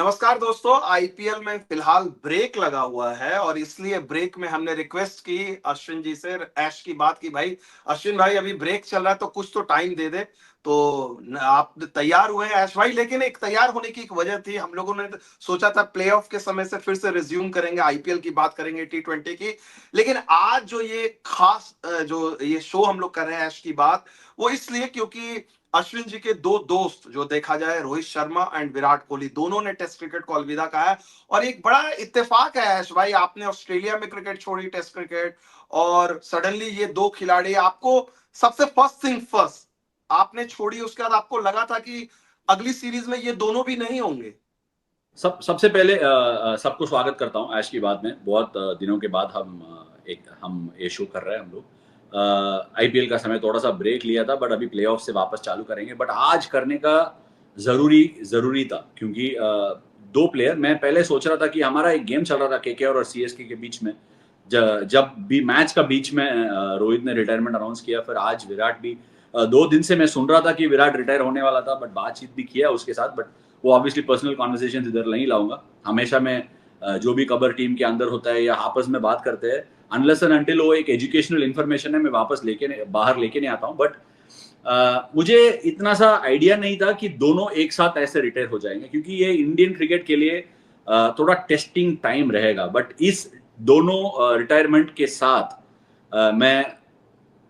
नमस्कार दोस्तों। आईपीएल में फिलहाल ब्रेक लगा हुआ है और इसलिए ब्रेक में हमने रिक्वेस्ट की अश्विन जी से, ऐश की बात की, भाई अश्विन भाई अभी ब्रेक चल रहा है तो कुछ तो टाइम दे दे। तो आप तैयार हुए हैं ऐश भाई, लेकिन एक तैयार होने की एक वजह थी। हम लोगों ने सोचा था प्लेऑफ के समय से फिर से रिज्यूम करेंगे, आईपीएल की बात करेंगे, टी20 की। लेकिन आज जो ये खास जो ये शो हम लोग कर रहे हैं ऐश की बात, वो इसलिए क्योंकि अश्विन जी के दो दोस्त, जो देखा जाए रोहित शर्मा एंड विराट कोहली, दोनों ने टेस्ट क्रिकेट को अलविदा कहा है। और एक बड़ा इत्तेफाक है ऐश भाई, आपने ऑस्ट्रेलिया में क्रिकेट छोड़ी, टेस्ट क्रिकेट, और सडनली ये दो खिलाड़ी आपको सबसे फर्स्ट थिंग फर्स्ट आपने छोड़ी, उसके बाद आपको लगा था कि अगली सीरीज में ये दोनों भी नहीं होंगे। सबसे पहले सबको स्वागत करता हूं ऐश की बात में। बहुत दिनों के बाद हम ये शो कर रहे हैं हम लोग। आईपीएल का समय थोड़ा सा ब्रेक लिया था, बट अभी प्लेऑफ से वापस चालू करेंगे। बट आज करने का जरूरी था, क्योंकि दो प्लेयर, मैं पहले सोच रहा था कि हमारा एक गेम चल रहा था केकेआर और सीएसके के बीच में। जब भी मैच का बीच में रोहित ने रिटायरमेंट अनाउंस किया, फिर आज विराट भी। 2 दिन से मैं सुन रहा था कि विराट रिटायर होने वाला था, बट बातचीत भी किया उसके साथ। बट वो ऑब्वियसली पर्सनल कॉन्वर्सेशन इधर नहीं लाऊंगा। हमेशा मैं जो भी खबर टीम के अंदर होता है या आपस में बात करते हैं, अनलेस एंड अनटिल वो एक एजुकेशनल इन्फॉर्मेशन है, मैं वापस बाहर लेके नहीं आता हूँ। बट मुझे इतना सा आइडिया नहीं था कि दोनों एक साथ ऐसे रिटायर हो जाएंगे, क्योंकि ये इंडियन क्रिकेट के लिए थोड़ा टेस्टिंग टाइम रहेगा। बट इस दोनों रिटायरमेंट के साथ मैं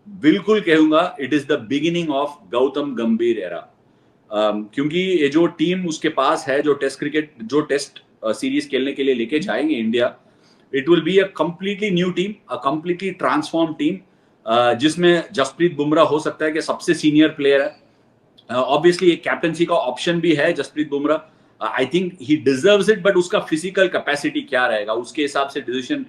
बिल्कुल कहूंगा it is the beginning of Gautam गंभीर एरा। क्योंकि ये जो टीम उसके पास है, जो टेस्ट सीरीज खेलने के लिए लेके जाएंगे India, it will be a completely new team, a completely transform team, जिसमें जसप्रीत बुमराह हो सकता है कि सबसे सीनियर प्लेयर है। ऑब्वियसली एक कैप्टनसी का ऑप्शन भी है Jasprit Bumrah. I think he deserves it, but उसका फिजिकल कैपेसिटी क्या रहेगा उसके हिसाब से डिसीजन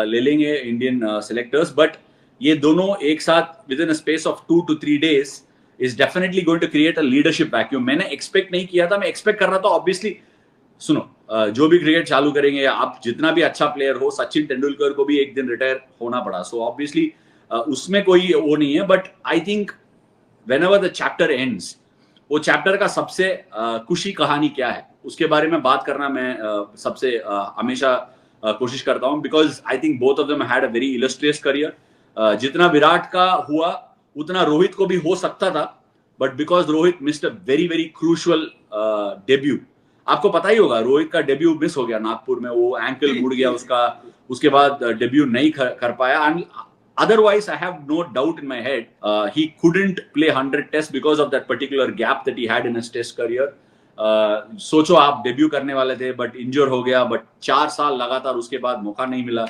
ले लेंगे इंडियन सिलेक्टर्स। बट ये दोनों एक साथ within a space of 2 to 3 days is definitely going to create a leadership vacuum. मैंने एक्सपेक्ट नहीं किया था, मैं एक्सपेक्ट कर रहा था ऑब्वियसली। सुनो, जो भी क्रिकेट चालू करेंगे, आप जितना भी अच्छा प्लेयर हो, सचिन तेंदुलकर को भी एक दिन रिटायर होना पड़ा। सो ऑब्वियसली उसमें कोई वो नहीं है। But I think whenever the chapter ends, वो चैप्टर का सबसे खुशी कहानी क्या है उसके बारे में बात करना मैं सबसे हमेशा कोशिश करता हूँ। Because I think both of them had a very illustrious career. जितना विराट का हुआ उतना रोहित को भी हो सकता था, but because Rohit missed a very very crucial debut. आपको पता ही होगा, रोहित का डेब्यू मिस हो गया नागपुर में, वो एंकल जी मुड़ गया जी। उसका। उसके बाद डेब्यू नहीं कर पाया। Otherwise, I have no doubt in my head he couldn't play 100 tests because of that particular gap that he had in his test career. सोचो, आप डेब्यू करने वाले थे बट इंजर हो गया, बट 4 साल लगातार उसके बाद मौका नहीं मिला।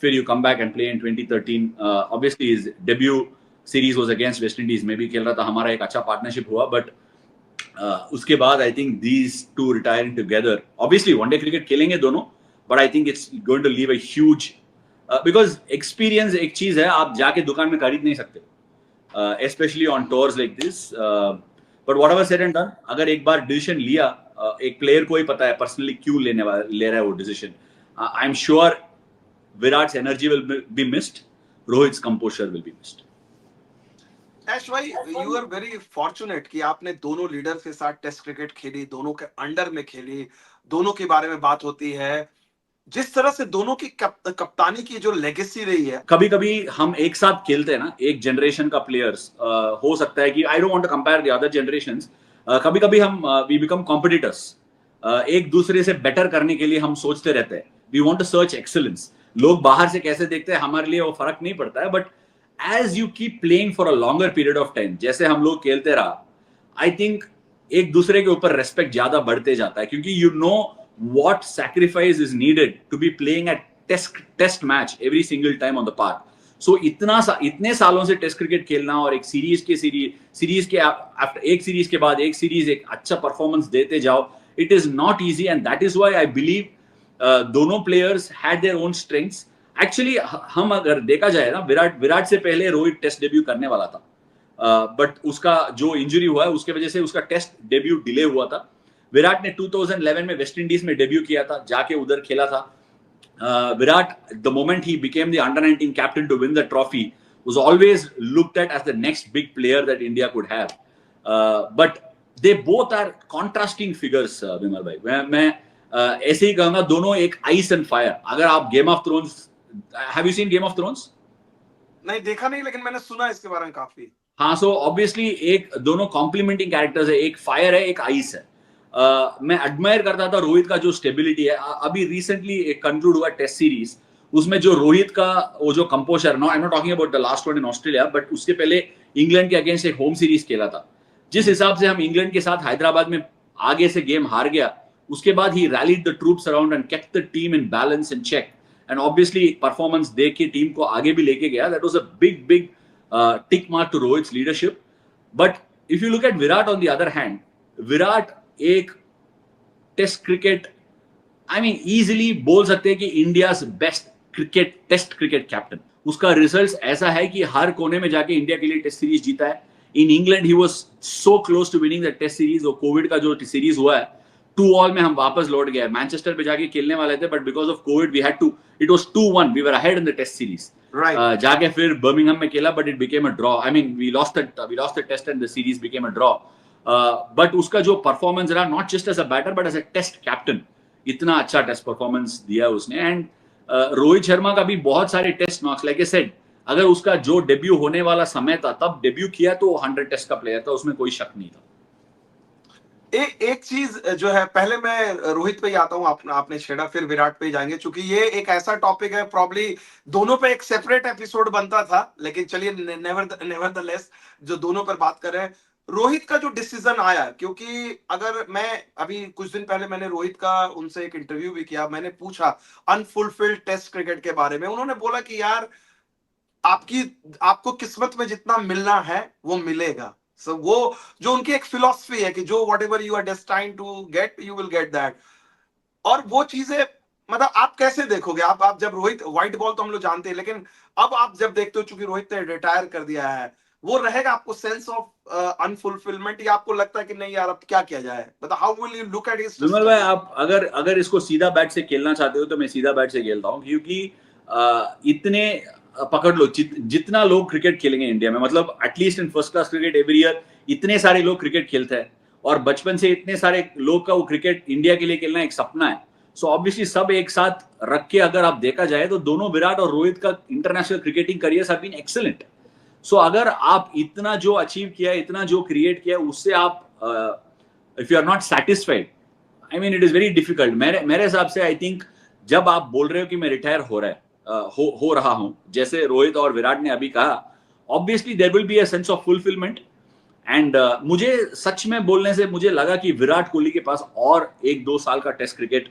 फिर you come back and play in 2013। Obviously his debut series was against West Indies में भी खेल रहा था, हमारा एक अच्छा पार्टनरशिप हुआ। बट उसके बाद I think these two retiring together, obviously one day cricket खेलेंगे दोनों, but I think it's going to leave a huge, because experience एक चीज है आप जाके दुकान में खरीद नहीं सकते, specially on tours like this. But what ever said and done, अगर एक बार डिसीजन लिया, एक प्लेयर को ही पता है पर्सनली क्यों ले रहा है वो decision. I am sure Virat's energy will be missed, Rohit's composure will be missed. Ash भाई, यू आर वेरी फॉर्चुनेट कि आपने दोनों लीडर के साथ टेस्ट क्रिकेट खेली, दोनों के अंडर में खेली, दोनों के बारे में बात होती है। जिस तरह से दोनों की कप्तानी की जो लेगेसी रही है, कभी कभी हम एक साथ खेलते हैं ना, एक जनरेशन का प्लेयर्स, हो सकता है कि I don't want to compare the other generations, कभी कभी हम वी बिकम कॉम्पिटिटर्स। एक दूसरे से बेटर करने के लिए हम सोचते रहते हैं, we want to search excellence. लोग बाहर से कैसे देखते हैं हमारे लिए वो फर्क नहीं पड़ता है, but as you keep playing for a longer period of time, जैसे हम लोग खेलते रहा, आई थिंक एक दूसरे के ऊपर रेस्पेक्ट ज्यादा बढ़ते जाता है, क्योंकि you know what sacrifice is needed to be playing a test match every single time on the park. So इतने सालों से टेस्ट क्रिकेट खेलना और एक सीरीज के आफ्टर एक सीरीज के बाद एक सीरीज एक अच्छा परफॉर्मेंस देते जाओ, it is not easy. And that is why I believe दोनों players had their own strengths. Actually हम अगर देखा जाए ना, विराट से पहले रोहित टेस्ट डेब्यू करने वाला था, बट उसका जो इंजरी हुआ है उसके वजह से उसका टेस्ट डेब्यू डिले हुआ था। विराट ने 2011 में वेस्ट इंडीज में डेब्यू किया था, जाके उधर खेला था। Virat, the moment he became the under 19 captain to win the trophy, was always looked at as the next big player that India could have. But they both are contrasting figures, Vimal bhai. मैं ऐसे ही कहूंगा दोनों एक ice and fire. अगर आप game of thrones, have you seen game of thrones? नहीं देखा नहीं, लेकिन मैंने सुना इसके बारे में काफी। हाँ, सो ऑब्वियसली एक दोनों कॉम्प्लीमेंटिंग कैरेक्टर्स है, एक फायर है एक आइस है। मैं एडमायर करता था रोहित का जो स्टेबिलिटी है। अभी रिसेंटली एक कंक्लूड हुआ टेस्ट सीरीज, उसमें जो रोहित का वो जो composure, no I am not talking about the last one in Australia, but उसके पहले इंग्लैंड के अगेंस्ट एक होम सीरीज खेला था। जिस हिसाब से हम इंग्लैंड के साथ हैदराबाद में आगे से गेम हार गया, उसके बाद ही rallied the troops around and kept the team in balance and check, and obviously performance देख के टीम को आगे भी लेके गया। That was a big big tick mark to Rohit's leadership. But if you look at Virat on the other hand, Virat एक test cricket, I mean easily बोल सकते हैं कि India best cricket test cricket captain. उसका result ऐसा है कि हर कोने में जाके इंडिया के लिए टेस्ट सीरीज जीता है। In England he was so close to winning the test series. और कोविड का जो सीरीज हुआ है 2-2 में हम वापस लौट गए। मैनचेस्टर पे जाके खेलने वाले थे, but because of covid we had to, it was 2-1, we were ahead in the test series. जाके फिर बर्मिंघम में खेला, but it became a draw. I mean we lost the test and the series became a draw. But उसका जो performance रहा, not just as a batter but as a test captain, इतना अच्छा test performance दिया उसने। And Rohit Sharma का भी बहुत सारे test knocks, like I said, अगर उसका जो डेब्यू होने वाला समय था तब डेब्यू किया तो 100 टेस्ट का प्लेयर था, उसमें कोई शक नहीं था। एक चीज जो है, पहले मैं रोहित पे ही आता हूँ, आपने छेड़ा, फिर विराट पे ही जाएंगे, क्योंकि ये एक ऐसा टॉपिक है, प्रॉब्ली दोनों पे एक सेपरेट एपिसोड बनता था, लेकिन चलिए नेवरदलेस जो दोनों पर बात कर रहे हैं। रोहित का जो डिसीजन आया, क्योंकि अगर मैं अभी कुछ दिन पहले मैंने रोहित का उनसे एक इंटरव्यू भी किया, मैंने पूछा अनफुलफिल्ड टेस्ट क्रिकेट के बारे में। उन्होंने बोला कि यार आपकी आपको किस्मत में जितना मिलना है वो मिलेगा। सो वो जो उनकी एक फिलॉसफी है कि जो whatever you are destined to get you will get that. और वो चीजें, मतलब आप कैसे देखोगे? आप जब रोहित, व्हाइट बॉल तो हम लोग जानते हैं, लेकिन अब आप जब देखते हो, चूंकि रोहित ने रिटायर कर दिया है, वो रहेगा आपको सेंस ऑफ अनफुलफिलमेंट, या आपको लगता है कि नहीं यार अब क्या किया जाए? मतलब how will you look at his Vimal भाई, आप अगर अगर इसको सीधा बैट से खेलना चाहते हो तो मैं सीधा बैट से खेलता हूँ, क्योंकि इतने पकड़ लो जितना लोग क्रिकेट खेलेंगे इंडिया में, मतलब at least in first class cricket every year इतने सारे लोग क्रिकेट खेलते हैं, और बचपन से इतने सारे लोग का वो क्रिकेट इंडिया के लिए खेलना एक सपना है। सो ऑब्वियसली सब एक साथ रख के अगर आप देखा जाए तो दोनों विराट और रोहित का international cricketing careers have been excellent. So अगर आप इतना जो अचीव किया, इतना जो क्रिएट किया, उससे आप if you are not satisfied, I mean it is very difficult. मेरे हिसाब से आई थिंक जब आप बोल रहे हो कि मैं रिटायर हो रहा है हो रहा हूं, जैसे रोहित और विराट ने अभी कहा, obviously there will be a sense of fulfilment. And मुझे सच में बोलने से मुझे लगा कि विराट कोहली के पास और 1-2 साल का test cricket,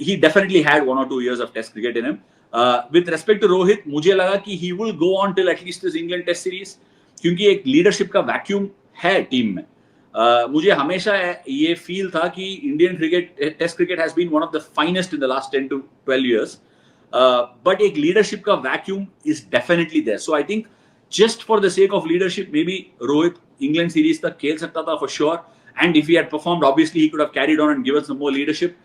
he definitely had 1 or 2 years of test cricket in him. With respect to Rohit, मुझे लगा कि he will go on till at least this England test series, क्योंकि एक लीडरशिप का वैक्यूम है टीम में। मुझे हमेशा ये फील था कि Indian cricket test cricket has been one of the finest in the last 10 to 12 years, but एक लीडरशिप का vacuum is definitely there. So I think just for the sake of leadership maybe Rohit England series तक खेल सकता था for sure, and if he had performed obviously he could have carried on and given some more leadership.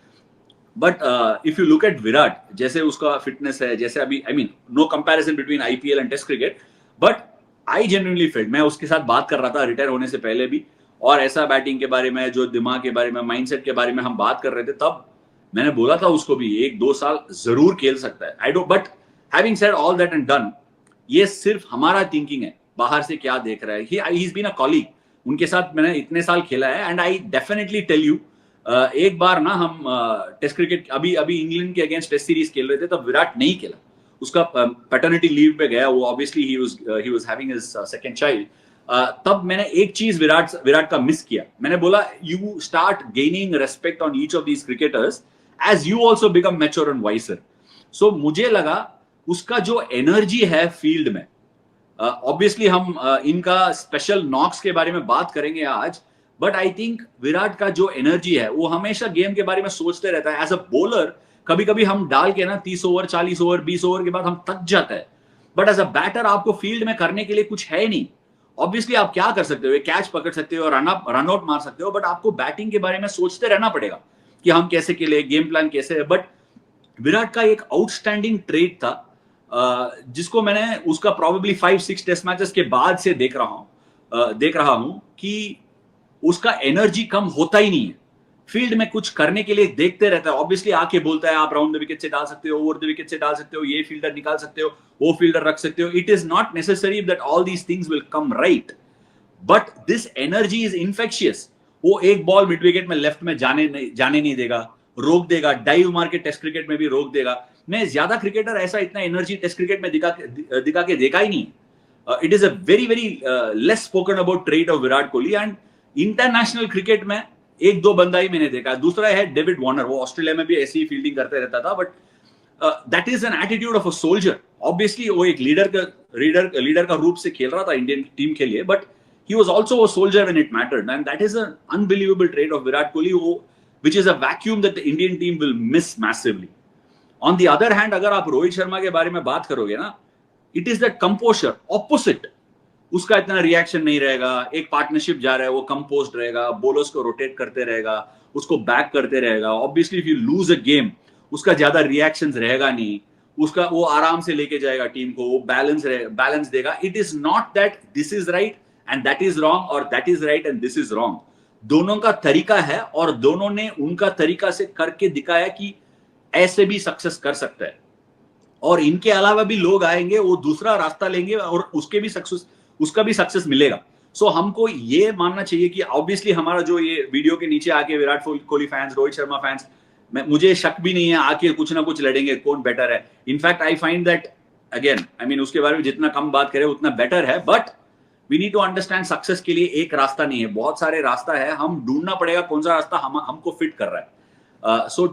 But if you look eight Virat, जैसे उसका fitness है, जैसे अभी, I mean no comparison between IPL and test cricket, but I genuinely felt, मैं उसके साथ बात कर रहा था रिटायर होने से पहले भी, और ऐसा बैटिंग के बारे में, जो दिमाग के बारे में, माइंडसेट के बारे में हम बात कर रहे थे, तब मैंने बोला था उसको भी 1-2 साल जरूर खेल सकता है। I don't, but having said all that and done, ये सिर्फ हमारा थिंकिंग है, बाहर से क्या देख रहा है। He is been a colleague, उनके साथ मैंने इतने साल खेला है, and I definitely tell you, एक बार ना हम टेस्ट क्रिकेट अभी अभी इंग्लैंड के अगेंस्ट टेस्ट सीरीज खेल रहे थे, तब विराट नहीं खेला, उसका पैटर्निटी लीव पे गया वो, obviously he was having his second child. तब मैंने एक चीज विराट का मिस किया। मैंने बोला you start gaining respect on each of these cricketers as you also become mature and wiser. So मुझे लगा उसका जो एनर्जी है फील्ड में, ऑब्वियसली हम इनका स्पेशल नॉक्स के बारे में बात करेंगे आज, बट आई थिंक विराट का जो एनर्जी है वो हमेशा गेम के बारे में सोचते रहता है। एज अ बॉलर कभी कभी हम डाल के ना 30 ओवर 40 ओवर 20 ओवर के बाद हम थक जाता है, बट एज अ बैटर आपको फील्ड में करने के लिए कुछ है नहीं। ऑब्वियसली आप क्या कर सकते हो, कैच पकड़ सकते हो, रन आउट मार सकते हो, बट आपको बैटिंग के बारे में सोचते रहना पड़ेगा कि हम कैसे खेले, गेम प्लान कैसे है। बट विराट का एक आउटस्टैंडिंग ट्रेड था, जिसको मैंने उसका प्रॉबेबली 5-6 टेस्ट मैचेस के बाद से देख रहा हूं कि उसका एनर्जी कम होता ही नहीं है। फील्ड में कुछ करने के लिए देखते रहता है, ऑब्वियसली आके बोलता है आप राउंड द विकेट से डाल सकते हो, ओवर द विकेट से डाल सकते हो, ये फील्डर निकाल सकते हो, वो फील्डर रख सकते हो. It is not necessary that all these things will come right, but this energy is infectious. वो एक बॉल मिड विकेट में लेफ्ट में जाने नहीं देगा, रोक देगा, डाइव मार के टेस्ट क्रिकेट में भी रोक देगा. मैं ज्यादा क्रिकेटर ऐसा इतना एनर्जी टेस्ट क्रिकेट में दिखा के देखा ही नहीं. It is a very very less spoken about trait of Virat Kohli. And international cricket में एक दो बंदा ही मैंने देखा. दूसरा है डेविड वार्नर, वो ऑस्ट्रेलिया में भी ऐसी ही फील्डिंग करते रहता था, but that is an attitude of a soldier. Obviously वो एक लीडर का रूप से खेल रहा था इंडियन टीम के लिए, but he was also a soldier when it mattered, and that is an unbelievable trait of Virat Kohli, which is a vacuum that the Indian team will miss massively. On the other hand, अगर आप रोहित शर्मा के बारे में बात करोगे ना, it is that composure, opposite. उसका इतना रिएक्शन नहीं रहेगा, एक पार्टनरशिप जा रहा है वो कंपोज्ड रहेगा, बॉलर्स को रोटेट करते रहेगा, उसको बैक करते रहेगा. Obviously if you lose a game, उसका ज्यादा रिएक्शंस रहेगा नहीं, उसका वो आराम से लेके जाएगा टीम को, वो बैलेंस देगा. It is not that this is right and that is wrong, और that is right and this is wrong. दोनों का तरीका है, और दोनों ने उनका तरीका से करके दिखाया कि ऐसे भी सक्सेस कर सकता है. और इनके अलावा भी लोग आएंगे, वो दूसरा रास्ता लेंगे और उसका भी सक्सेस मिलेगा. सो हमको ये मानना चाहिए कि ऑब्वियसली हमारा जो ये वीडियो के नीचे आके विराट कोहली फैंस, रोहित शर्मा फैंस, मुझे शक भी नहीं है, आके कुछ ना कुछ लड़ेंगे कौन बेटर है. In fact I find that again, I mean उसके बारे में जितना कम बात करें उतना बेटर है, but we need to understand success के लिए एक रास्ता नहीं है, बहुत सारे रास्ता है. हम ढूंढना पड़ेगा कौन सा रास्ता हमको फिट कर रहा है. सो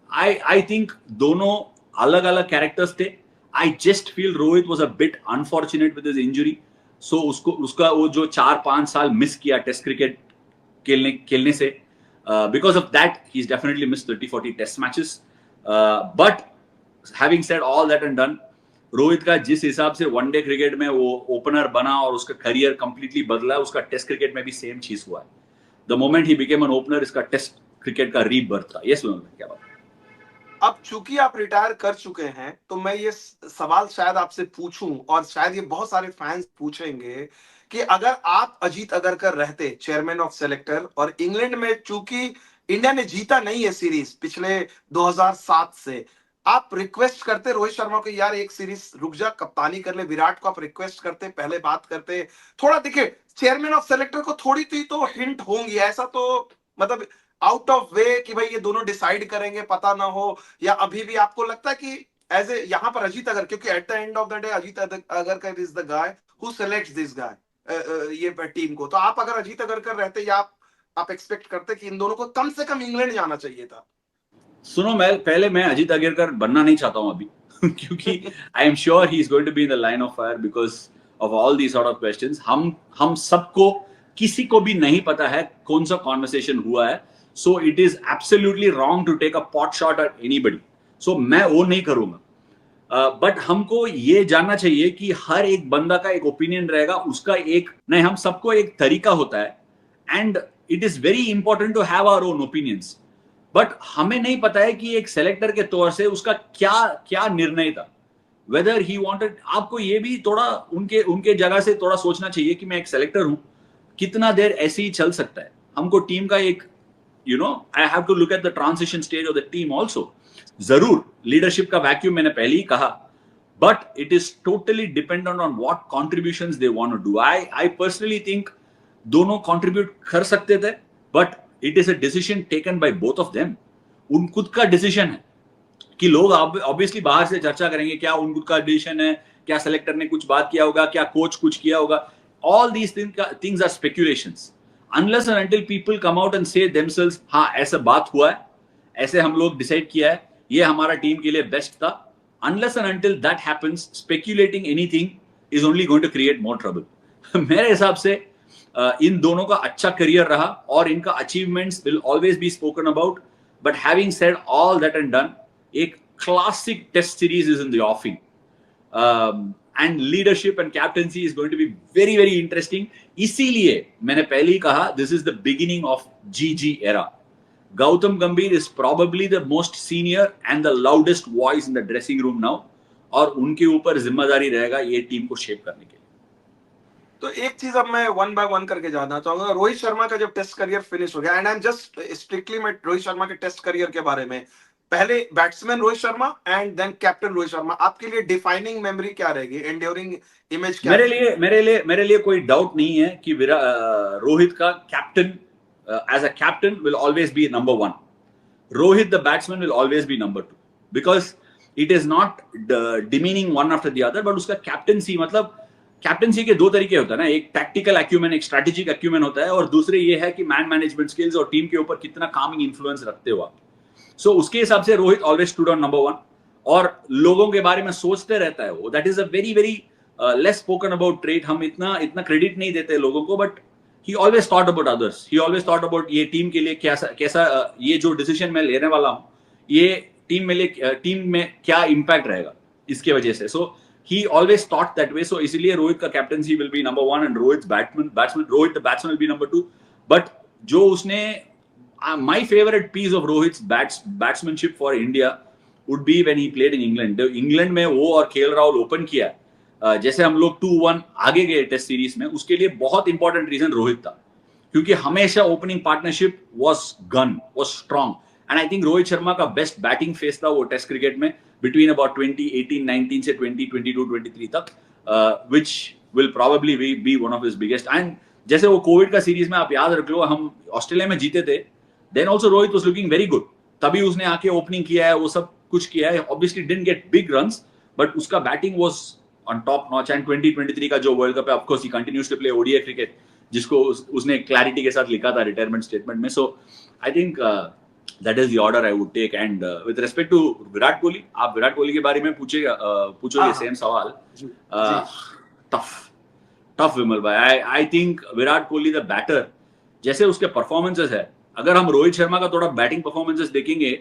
आई थिंक दोनों अलग अलग कैरेक्टर्स थे. I just feel Rohit was a bit unfortunate with his injury. So उसका वो जो 4-5 साल मिस किया टेस्ट क्रिकेट खेलने से, because of that he is definitely miss 30-40 test matches. But having said all that and done, Rohit का जिस हिसाब से वनडे क्रिकेट में वो ओपनर बना और उसका करियर कंप्लीटली बदला, उसका टेस्ट क्रिकेट में भी सेम चीज हुआ है. The moment he became an opener, इसका टेस्ट क्रिकेट का रीबर्थ था. यस, क्या बात. अब चूंकि आप रिटायर कर चुके हैं, तो मैं ये सवाल शायद आपसे पूछूं, और शायद ये बहुत सारे फैंस पूछेंगे कि अगर आप अजीत अगरकर रहते चेयरमैन ऑफ सेलेक्टर, और इंग्लैंड में चूंकि इंडिया ने जीता नहीं है सीरीज पिछले 2007 से, आप रिक्वेस्ट करते रोहित शर्मा को, यार एक सीरीज रुक जा, कप्तानी कर ले. विराट को आप रिक्वेस्ट करते, पहले बात करते थोड़ा. देखिए चेयरमैन ऑफ सेलेक्टर को थोड़ी तो हिंट होंगी, ऐसा तो मतलब आउट ऑफ वे कि भाई ये दोनों डिसाइड करेंगे, पता ना हो. या अभी भी आपको लगता है कि एज ए यहाँ पर अजीत अगर, क्योंकि at the end of the day Ajit Agarkar is the guy who selects this guy ये टीम को, तो आप अगर अजीत अगरकर रहते, या आप एक्सपेक्ट करते कि इन दोनों को कम से कम इंग्लैंड जाना चाहिए था? सुनो, मैं अजीत अगरकर बनना नहीं चाहता हूं अभी क्योंकि I am sure he is going to be in the line of fire because of all these sort of questions. हम सबको, किसी को भी नहीं पता है कौन सा कॉन्वर्सेशन हुआ है. So it is absolutely wrong to take a pot shot at anybody. So मैं वो नहीं करूंगा. बट हमको ये जानना चाहिए कि हर एक बंदा का एक ओपिनियन रहेगा, उसका एक नहीं, हम सबको एक तरीका होता है. And it is very important to have our own opinions. But हमें नहीं पता है कि एक सेलेक्टर के तौर से उसका क्या निर्णय था, वेदर ही वांटेड. आपको ये भी थोड़ा उनके जगह से थोड़ा सोचना चाहिए कि मैं एक सेलेक्टर हूं, कितना देर ऐसे ही चल सकता है. हमको टीम का एक I have to look at the transition stage of the team also. जरूर लीडरशिप का वैक्यूम मैंने पहले ही कहा, but it is totally dependent on what contributions they want to do. I personally think दोनों कॉन्ट्रीब्यूट कर सकते थे, but it is a decision taken by both of them. उन खुद का डिसीजन है कि लोग ऑब्वियसली बाहर से चर्चा करेंगे, क्या उन खुद का डिसीजन है, क्या सेलेक्टर ने कुछ बात किया होगा, क्या कोच कुछ किया होगा. All these things are speculations. Unless and until people come out and say themselves, हाँ ऐसा बात हुआ है, ऐसे हम लोग डिसाइड किया है, ये हमारा टीम के लिए बेस्ट था. Unless and until that happens, speculating anything is only going to create more trouble. मेरे हिसाब से इन दोनों का अच्छा करियर रहा और इनका achievements will always be spoken about. But having said all that and done, एक classic test series is in the offing. And leadership and captaincy is going to be very very interesting. इसीलिए मैंने पहले ही कहा, this is the beginning of GG era. Gautam Gambhir is probably the most senior and the loudest voice in the dressing room now, और उनके ऊपर जिम्मेदारी रहेगा ये टीम को शेप करने के लिए. तो एक चीज अब मैं वन बाय वन करके जानना चाहूंगा, रोहित शर्मा का जब टेस्ट करियर फिनिश हो गया, and I am just strictly मैं रोहित शर्मा के टेस्ट करियर के बारे में, पहले batsman Rohit Sharma and then captain Rohit Sharma, आपके लिए डिफाइनिंग मेमोरी क्या रहेगी, एंड्योरिंग इमेज क्या रहेगी? मेरे लिए कोई डाउट नहीं है कि रोहित का captain as a captain will always be number one. Rohit, the batsman, will always be number two because it is not demeaning one after the other, but उसका कैप्टनसी मतलब कैप्टनसी के दो तरीके होता है ना, एक टैक्टिकल एक्यूमेन, एक स्ट्रैटेजिक एक्यूमेन होता है, और दूसरे ये है कि मैन मैनेजमेंट स्किल्स और टीम के ऊपर कितना कामिंग इन्फ्लुएंस रखते हो आप. सो उसके हिसाब से Rohit always stood on number one और लोगों के बारे में सोचते रहता है वो. That is a very very less spoken about trait. हम इतना इतना क्रेडिट नहीं देते लोगों को, but he always thought about others. He always thought about ये टीम के लिए कैसा कैसा ये जो डिसीजन मैं लेने वाला हूँ, ये टीम में क्या इम्पैक्ट रहेगा इसके वजह से. सो he always thought that way. So इसीलिए रोहित का captaincy will be number one and Rohit the batsman will be number two. But जो उसने my favorite piece of Rohit's batsmanship for India would be when he played in England. England में वो और KL Rahul open किया, जैसे हम लोग 2-1 आगे गए टेस्ट सीरीज में, उसके लिए बहुत इंपॉर्टेंट रीजन रोहित था, क्योंकि हमेशा opening partnership was strong. And I think Rohit Sharma का बेस्ट बैटिंग फेस था वो टेस्ट क्रिकेट में बिटवीन अबाउट 2018-19 से 2022-23 तक, which will probably be one of his biggest. And जैसे वो कोविड का सीरीज में आप याद रख लो, हम ऑस्ट्रेलिया में जीते थे, then also Rohit was looking very good. तभी उसने आके ओपनिंग किया है, वो सब कुछ किया है. Obviously didn't get big runs, but उसका batting was on top notch. And 2023 का जो वर्ल्ड कप है, of course he continues to play ODI cricket, जिसको उसने क्लैरिटी के साथ लिखा था रिटायरमेंट स्टेटमेंट में. So I think that is the order I would take. And with respect to Virat Kohli, आप विराट कोहली के बारे में पूछोगे सेम सवाल. टफ विमल भाई. I think Virat Kohli the batter, जैसे उसके परफॉर्मेंसेस है, अगर हम रोहित शर्मा का थोड़ा बैटिंग परफॉर्मेंसेस देखेंगे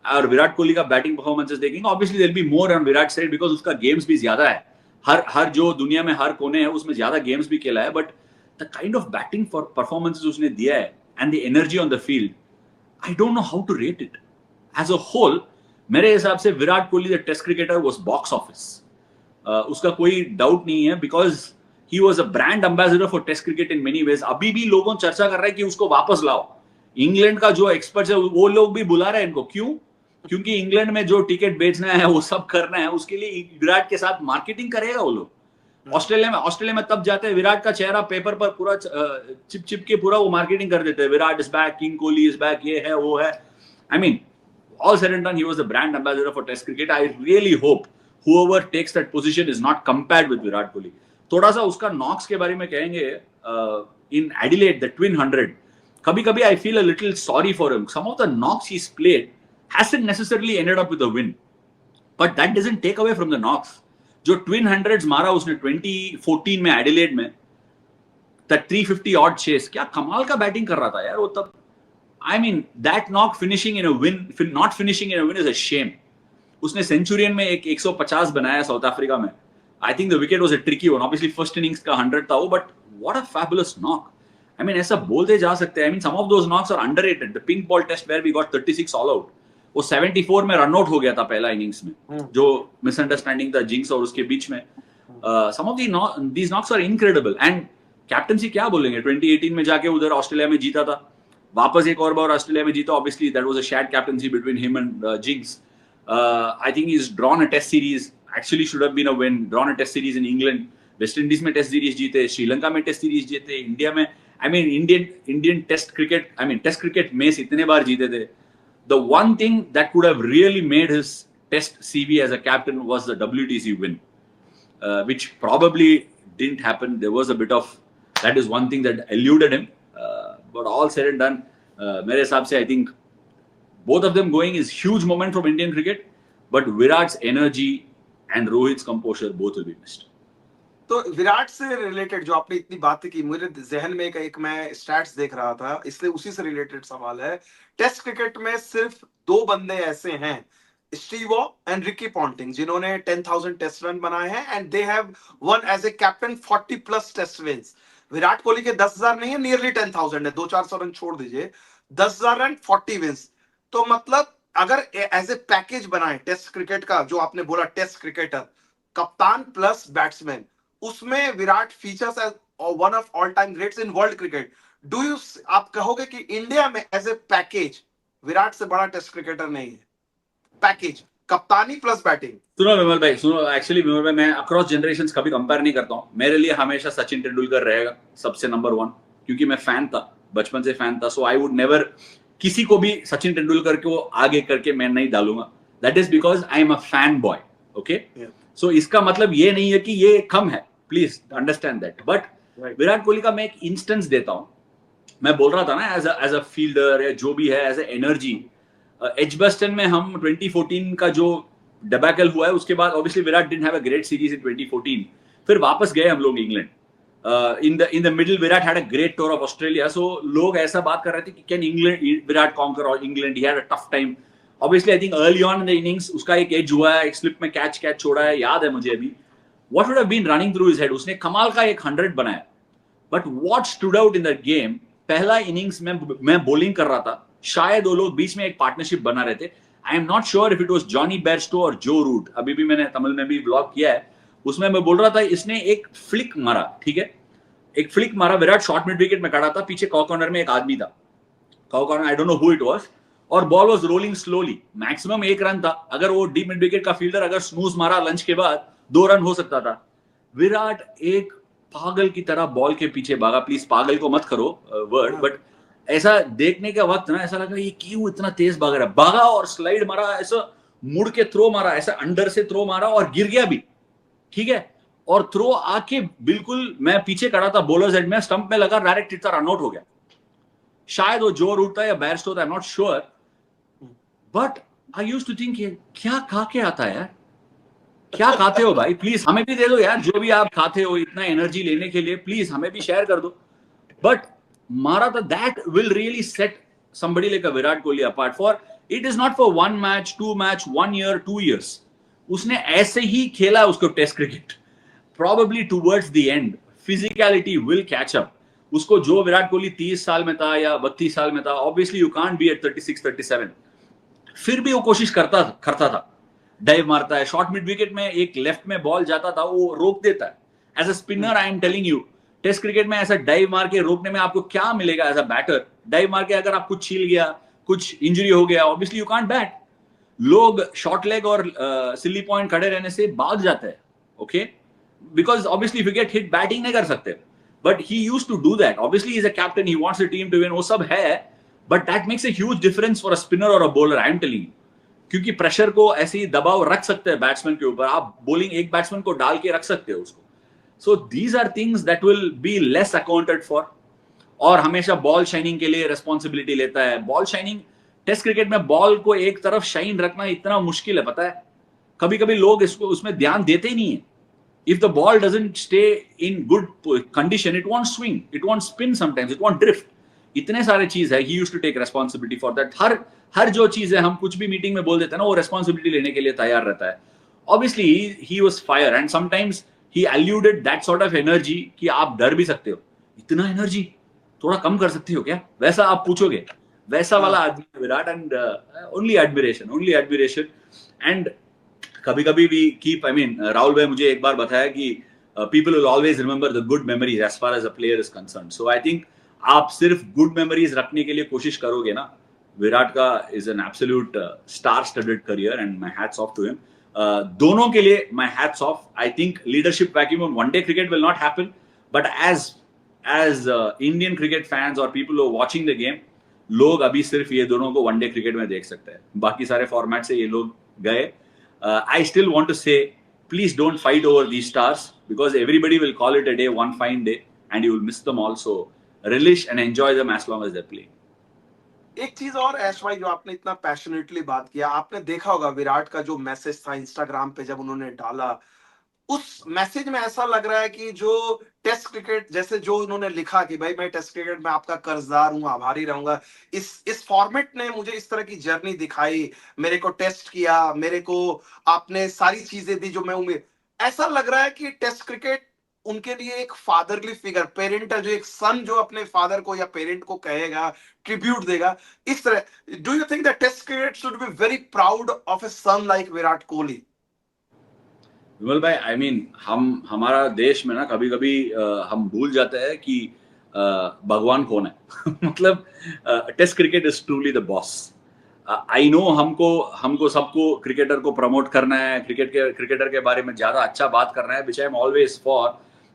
और विराट कोहली का बैटिंग परफॉर्मेंसेस देखेंगे, obviously there will be more on Virat side because उसका गेम्स भी ज्यादा है. हर जो दुनिया में हर कोने है उसमें ज्यादा गेम्स भी खेला है, but the kind of batting performances उसने दिया है and the energy on the field, I don't know how to rate it as a whole. मेरे हिसाब से Virat Kohli the test cricketer was box office. उसका कोई डाउट नहीं है, because he was a brand ambassador for test cricket in many ways. अभी भी लोगों चर्चा कर रहे हैं कि उसको वापस लाओ. इंग्लैंड का जो एक्सपर्ट है वो लोग भी बुला रहे हैं इनको. क्यों? क्योंकि इंग्लैंड में जो टिकट बेचना है वो सब करना है, उसके लिए विराट के साथ मार्केटिंग करेगा वो लोग. ऑस्ट्रेलिया में तब जाते हैं, विराट का चेहरा पेपर पर पूरा चिप के पूरा वो मार्केटिंग कर देते हैं. Virat is back, king Kohli is back, ये है वो है. I mean all said and done, he was the brand ambassador for Test cricket. I really hope whoever takes that position is not compared with Virat Kohli. थोड़ा सा उसका Knox के बारे में कहेंगे. In Adelaide, the Twin 100, कभी-कभी I feel a little sorry for him. Some of the knocks he's played hasn't necessarily ended up with a win, but that doesn't take away from the knocks. जो Twin 100s मारा उसने 2014 में Adelaide में, that 350 odd chase, क्या कमाल का batting कर रहा था यार वो तब. I mean, that knock finishing in a win, not finishing in a win is a shame. उसने सेंचुरियन में एक 150 बनाया साउथ अफ्रीका में. I think the wicket was a tricky one. Obviously first innings का 100 था वो, but what a fabulous knock. I mean, ऐसा बोलते जा सकते हैं. I mean, some of those knocks are underrated. The pink ball test where we got 36 all out, वो 74 में रन आउट हो गया था पहला इनिंग्स में, जो मिसअंडरस्टैंडिंग था जिंक्स और उसके बीच में. Some of these knocks are incredible. And captaincy क्या बोलेंगे, 2018 में जाके उधर ऑस्ट्रेलिया में जीता था, वापस एक और बार ऑस्ट्रेलिया में जीता. Obviously that was a shared captaincy between him and Jinks. I think he is drawn a test series, actually should have been a win. Drawn a test series in England, West Indies में test series जीते, श्रीलंका में test series जीते, India में. I mean Indian test cricket में इतने बार जीते थे. The one thing that could have really made his test CV as a captain was the WTC win, which probably didn't happen. There was a bit of, that is one thing that eluded him. But all said and done, मेरे हिसाब से I think both of them going is huge moment from Indian cricket. But Virat's energy and Rohit's composure both will be missed. तो विराट से related जो आपने इतनी बातें की, मुझे जहन में एक मैं स्टैट्स देख रहा था, इसलिए उसी से रिलेटेड सवाल है. टेस्ट क्रिकेट में सिर्फ दो बंदे ऐसे हैं, Steve Waugh and Ricky Ponting, जिन्होंने 10,000 टेस्ट रन बनाए हैं and they have won as a captain 40 plus test wins. Virat Kohli के 10,000 नहीं है, नियरली 10,000 है, 200-400 रन छोड़ दीजिए, 10,000 रन 40 विंस. तो मतलब अगर एज ए पैकेज बनाए टेस्ट क्रिकेट का, जो आपने बोला टेस्ट क्रिकेटर, कप्तान प्लस बैट्समैन, उसमें Virat features one of all time greats in world cricket. Do you, आप कहोगे कि इंडिया में एज ए पैकेज विराट से बड़ा टेस्ट क्रिकेटर नहीं है? पैकेज, कप्तानी प्लस बैटिंग। सुनो विमल भाई, सुनो, एक्चुअली विमल भाई, मैं अक्रॉस जनरेशन कभी कंपेयर नहीं करता हूँ। मेरे लिए हमेशा सचिन तेंदुलकर रहेगा सबसे नंबर वन, क्योंकि मैं फैन था, बचपन से फैन था। सो आई वुड नेवर किसी को भी सचिन तेंदुलकर को आगे करके मैं नहीं डालूंगा। That is because I am a fan boy. Okay, so इसका मतलब ये नहीं है कि ये कम है, please understand that. But Virat Kohli का मैं एक इंस्टेंस देता हूँ। मैं बोल रहा था ना, एज अ फील्डर या जो भी है, एज ए एनर्जी, एजबस्टन में हम 2014 का जो डबैकल हुआ है, उसके बाद obviously Virat didn't have a great series in 2014। फिर वापस गए हम लोग England. In the middle Virat had a great tour of Australia. So लोग ऐसा बात कर रहे थे कि can England Virat conquer England, he had a tough time. Obviously I think early on in the innings उसका एक एज हुआ है, एक स्लिप में कैच छोड़ा है, याद है मुझे अभी। What would have been running through his head, उसने कमाल का एक 100 बनाया। But what stood out in that game, पहला इनिंग्स में मैं बॉलिंग कर रहा था, शायद वो लोग बीच में एक पार्टनरशिप बना रहे थे। आई am not sure if it was Jonny Bairstow और जो रूट, अभी भी मैंने तमिल में भी ब्लॉग किया है, उसमें मैं बोल रहा था इसने एक फ्लिक मारा, ठीक है, एक फ्लिक मारा, विराट शॉर्ट मिड विकेट में खड़ा था, पीछे कॉर्नर में एक आदमी था, corner I don't know who it was, और ball was rolling slowly, maximum 1 run था। अगर वो डीप मिड विकेट का फील्डर अगर स्नूज मारा लंच के बाद 2 रन हो सकता था। विराट एक पागल की तरह बॉल के पीछे भागा, प्लीज पागल को मत करो वर्ड, बट ऐसा देखने का वक्त ना ऐसा लगा ये क्यों इतना तेज भाग रहा है, भागा और स्लाइड मारा, ऐसा मुड़ के थ्रो मारा, ऐसा अंडर से थ्रो मारा और गिर गया भी, ठीक है, और थ्रो आके बिल्कुल, मैं पीछे खड़ा था बॉलर्स एंड में, स्टंप में लगा, डायरेक्ट इतना रन आउट हो गया। शायद वो जो रूट था या बैरस्टो था, I am not sure, but I used to think क्या खा के आता है यार, क्या खाते हो भाई, प्लीज हमें भी दे दो यार, जो भी आप खाते हो इतना एनर्जी लेने के लिए, प्लीज हमें भी शेयर कर दो। बट मारा था, that will really set somebody like a Virat Kohli apart, for it is not for 1 match 2 match 1 year 2 years, उसने ऐसे ही खेला उसको test cricket. probably towards the end physicality will catch up, उसको जो विराट कोहली 30 साल में था या 32 साल में था, obviously you can't be at 36 37, फिर भी वो कोशिश करता था, डाइव मारता है, शॉर्ट मिड विकेट में एक लेफ्ट में बॉल जाता था वो रोक देता है। As a spinner I am telling you, test cricket में ऐसा डाइव मार के रोकने में आपको क्या मिलेगा एज अ बैटर? डाइव मार के अगर आपको छील गया, कुछ इंजरी हो गया, ऑब्वियसली यू कांट बैट। लोग शॉर्ट लेग और सिली पॉइंट खड़े रहने से भाग जाते हैं, okay, because obviously if you get hit batting नहीं कर सकते, but he used to do that. Obviously is a captain, he wants the team to win, वो सब है, but that makes a huge difference for a spinner और a bowler, I am telling you. क्योंकि pressure को ऐसे ही दबाव रख सकते हैं बैट्समैन के ऊपर, आप बॉलिंग एक बैट्समैन को डाल के रख सकते हो उसको। So these are things that will be less accounted for. और हमेशा बॉल शाइनिंग के लिए रेस्पॉन्सिबिलिटी लेता है, बॉल शाइनिंग, टेस्ट क्रिकेट में बॉल को एक तरफ शाइन रखना इतना मुश्किल है, पता है, कभी कभी लोग इसको उसमें ध्यान देते ही नहीं है। if the ball doesn't stay in good condition, it won't swing, it won't spin, sometimes it won't drift, इतने सारे चीज है। he used to take responsibility for that। हर जो चीज है, हम कुछ भी मीटिंग में बोल देते हैं ना, वो रेस्पॉन्सिबिलिटी लेने के लिए तैयार रहता है। obviously he was fire and sometimes he alluded that sort of energy कि आप डर भी सकते हो, इतना एनर्जी थोड़ा कम कर सकते हो क्या, वैसा आप पूछोगे, वैसा वाला आदमी Virat. And only admiration. And कभी कभी भी कीप, आई मीन राहुल भाई मुझे एक बार बताया कि people will always remember the good memories as far as a player is concern. So I think आप सिर्फ गुड मेमोरीज रखने के लिए कोशिश करोगे ना, विराट का is an absolute star studded career and my hats off to him. दोनों के लिए my hats off. I think leadership vacuum on one day cricket will not happen, but as Indian cricket fans और people who watching the game, लोग अभी सिर्फ ये दोनों को वनडे क्रिकेट में देख सकते हैं, बाकी सारे फॉर्मेट से ये लोग गए। I still want to say, please don't fight over these stars, because everybody will call it a day, one fine day, and you will miss them all. So relish and enjoy them as long as they're playing. एक चीज और ऐश भाई, जो आपने इतना passionately बात किया, आपने देखा होगा विराट का जो मैसेज था इंस्टाग्राम पे जब उन्होंने डाला, उस मैसेज में ऐसा लग रहा है कि जो टेस्ट क्रिकेट, जैसे जो उन्होंने लिखा कि भाई मैं टेस्ट क्रिकेट में आपका कर्जदार हूं, आभारी रहूंगा, इस फॉर्मेट ने मुझे इस तरह की जर्नी दिखाई, मेरे को टेस्ट किया, मेरे को आपने सारी चीजें दी जो मैं उम्मीद, ऐसा लग रहा है कि टेस्ट क्रिकेट उनके लिए एक फादरली फिगर, पेरेंट है, जो एक सन जो अपने फादर को या पेरेंट को कहेगा, ट्रिब्यूट देगा, इस तरह। Do you think that test cricket should be very proud of a son like Virat Kohli? Vimal भाई, आई मीन हमारा देश में ना कभी कभी हम भूल जाते हैं कि भगवान कौन है। मतलब test cricket is truly the boss. I know हमको हमको सबको क्रिकेटर को प्रमोट करना है, क्रिकेटर के बारे में ज्यादा अच्छा बात करना है, which I am always for.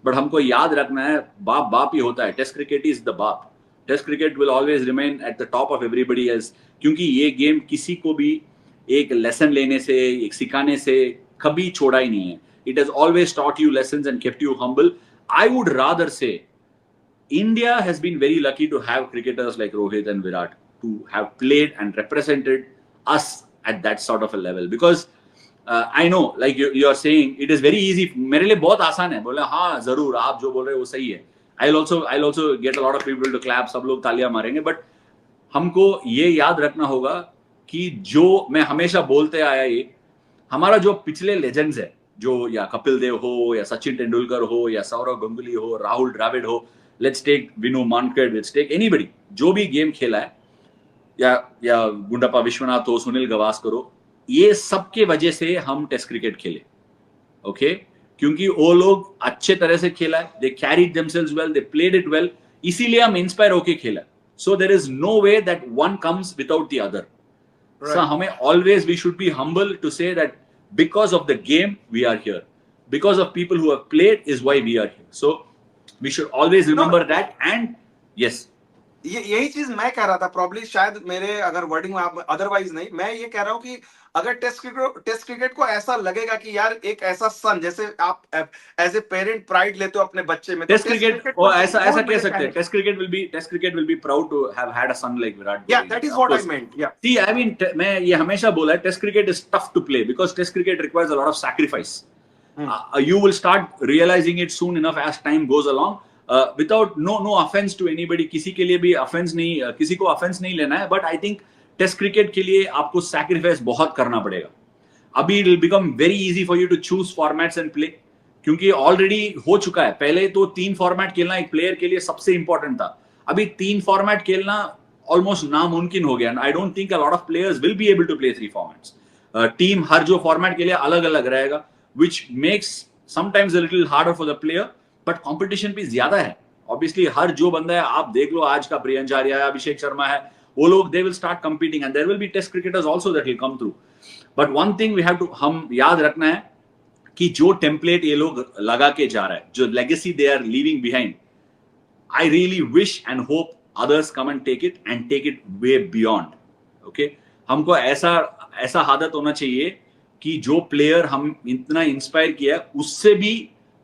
But हमको याद रखना है, बाप बाप ही होता है। टेस्ट क्रिकेट इज द बाप। Test cricket will always remain at the top of everybody else, क्योंकि ये गेम किसी को भी एक लेसन लेने से, एक सिखाने से कभी छोड़ा ही नहीं है। It has always taught you lessons and kept you humble. I would rather से India has been very lucky to have cricketers like Rohit and Virat to have played and represented us at that sort of a level. Because I know, like you are saying, it is very easy. मेरे लिए बहुत आसान है बोले, हाँ जरूर आप जो बोल रहे हो वो सही है। I'll also get a lot of people to clap, सब लोग तालियां मारेंगे। बट हमको ये याद रखना होगा कि जो मैं हमेशा बोलते आया, ये हमारा जो पिछले लेजेंड्स है, जो या कपिल देव हो, या सचिन तेंदुलकर हो, या सौरव गंगुली हो, राहुल द्रविड़ हो, let's take Vinoo Mankad, let's take anybody, जो भी गेम खेला है, या गुंडप्पा विश्वनाथ हो, सुनील गावस्कर हो, ये सब के वजह से हम टेस्ट क्रिकेट खेले। ओके, क्योंकि वो लोग अच्छे तरह से खेला है, they carried themselves well, they played it well, इसीलिए हम इंस्पायर होके खेला। So there is no way that one comes without the other. So हमें always we should be humble to say that because of the game we are here, because of people who have played is why we are here. So we should always remember that. And yes, यही चीज मैं कह रहा था, probably शायद मेरे अगर wording में आप अदरवाइज नहीं, मैं ये कह रहा हूँ कि अगर टेस्ट क्रिकेट को ऐसा लगेगा कि यार एक ऐसा सन, जैसे आप एज ए पेरेंट प्राइड लेते हो अपने बच्चे में, टेस्ट क्रिकेट को ऐसा कह सकते हैं, test cricket will be proud to have had a son like Virat Kohli. Yeah that is what I meant. Yeah see, I mean मैं ये हमेशा बोला है, test cricket is tough to play because test cricket requires a lot of sacrifice. You will start realizing it soon enough as time goes along. Without no offense to anybody, किसी के लिए भी offense नहीं, किसी को offense नहीं लेना है, but I think test cricket के लिए आपको sacrifice बहुत करना पड़ेगा। अभी it will become very easy for you to choose formats and play, क्योंकि ऑलरेडी हो चुका है। पहले तो 3 फॉर्मेट खेलना एक प्लेयर के लिए सबसे इंपॉर्टेंट था, अभी 3 फॉर्मेट खेलना ऑलमोस्ट नामुमकिन हो गया। I don't think a lot of players will be able to play 3 formats. Team हर जो फॉर्मेट के लिए अलग अलग रहेगा, which makes sometimes a little harder for the player, but competition भी ज्यादा है। Obviously हर जो बंदा है, आप देख लो आज का प्रियंका आर्या, अभिषेक शर्मा है, वो लोग they will start competing and there will be test cricketers also that will come through. But one thing we have to हम याद रखना है कि जो टेम्पलेट ये लोग लगा के जा रहा है, जो legacy they are leaving behind, I really wish and hope others come and take it way beyond. Okay, हमको ऐसा आदत होना चाहिए कि जो प्लेयर हम इतना इंस्पायर किया है उससे भी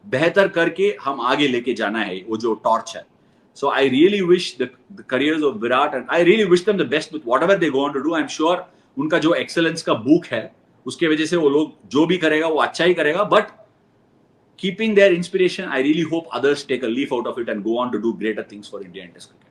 बेहतर करके हम आगे लेके जाना है, वो जो टॉर्च है। So I really wish the careers of Virat and I really wish them the best with whatever they go on to do. I am sure उनका जो एक्सेलेंस का बुक है उसके वजह से वो लोग जो भी करेगा वो अच्छा ही करेगा, but keeping their inspiration, I really hope others take a leaf out of it and go on to do greater things for India test cricket.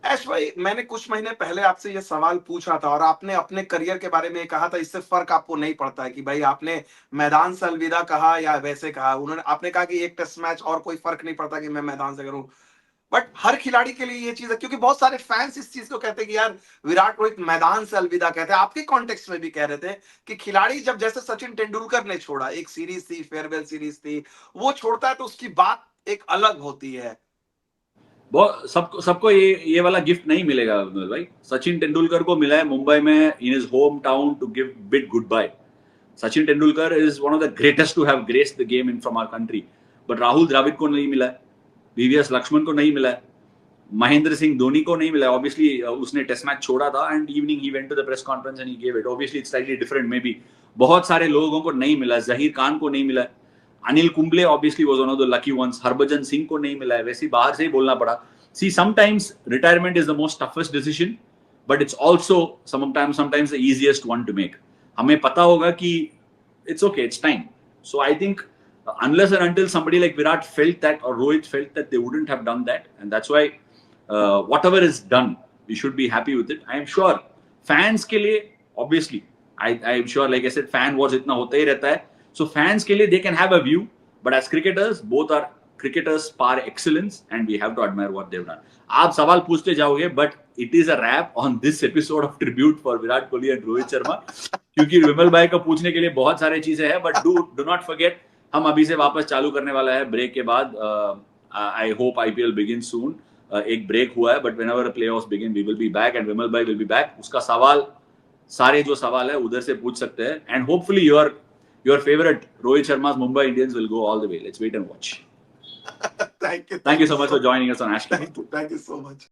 Ash भाई, मैंने कुछ महीने पहले आपसे ये सवाल पूछा था और आपने अपने करियर के बारे में कहा था, इससे फर्क आपको नहीं पड़ता है कि भाई आपने मैदान से अलविदा कहा या वैसे कहा। आपने कहा कि एक टेस्ट मैच और कोई फर्क नहीं पड़ता कि मैं मैदान से करूं। बट हर खिलाड़ी के लिए ये चीज है, क्योंकि बहुत सारे फैंस इस चीज को कहते हैं कि यार विराट रोहित मैदान से अलविदा कहते हैं। आपके कॉन्टेक्स्ट में भी कह रहे थे कि खिलाड़ी जब, जैसे सचिन तेंदुलकर ने छोड़ा, एक सीरीज थी, फेयरवेल सीरीज थी, वो छोड़ता है तो उसकी बात एक अलग होती है। बहुत सबको ये वाला गिफ्ट नहीं मिलेगा भाई। सचिन तेंदुलकर को मिला है मुंबई में in his hometown to give big goodbye. Sachin Tendulkar is one of the greatest to have graced the game in from our country. But Rahul Dravid को नहीं मिला है, वीवीएस लक्ष्मण को नहीं मिला है, महेंद्र सिंह धोनी को नहीं मिला है। ऑब्वियसली उसने टेस्ट मैच छोड़ा था and evening he went to the press conference and he gave it. Obviously it's slightly different, maybe बहुत सारे लोगों को नहीं मिला। जहीर खान को नहीं मिला है, Anil Kumble obviously was one of the lucky ones, Harbhajan Singh को नहीं मिला है। वैसे बाहर से ही बोलना पड़ा। See, sometimes retirement is the most toughest decision, but it's also sometimes the easiest one to make. हमें पता होगा कि it's okay, it's time. So I think unless and until somebody like Virat felt that or Rohit felt that, they wouldn't have done that, and that's why whatever is done, we should be happy with it. I am sure fans के लिए, obviously, I am sure, like I said, fan wars इतना होता ही रहता है. So fans के लिए they can have a view, but as cricketers, both are cricketers par excellence and we have to admire what they've done. आप सवाल पूछते जाओगे, but it is a wrap on this episode of tribute for Virat Kohli and Rohit Sharma. क्योंकि विमल भाई को पूछने के लिए बहुत सारे चीजें हैं, बट डू नॉट फॉरगेट, हम अभी से वापस चालू करने वाला है ब्रेक के बाद. I hope IPL begin soon. एक ब्रेक हुआ है, but whenever playoffs begin we will be back and Vimal भाई विल बी बैक. उसका सवाल, सारे जो सवाल है उधर से पूछ सकते हैं, and hopefully your favourite Rohit Sharma's Mumbai Indians will go all the way. Let's wait and watch. Thank you. Thank you so much for joining us on Ash Ki Baat. Thank you so much.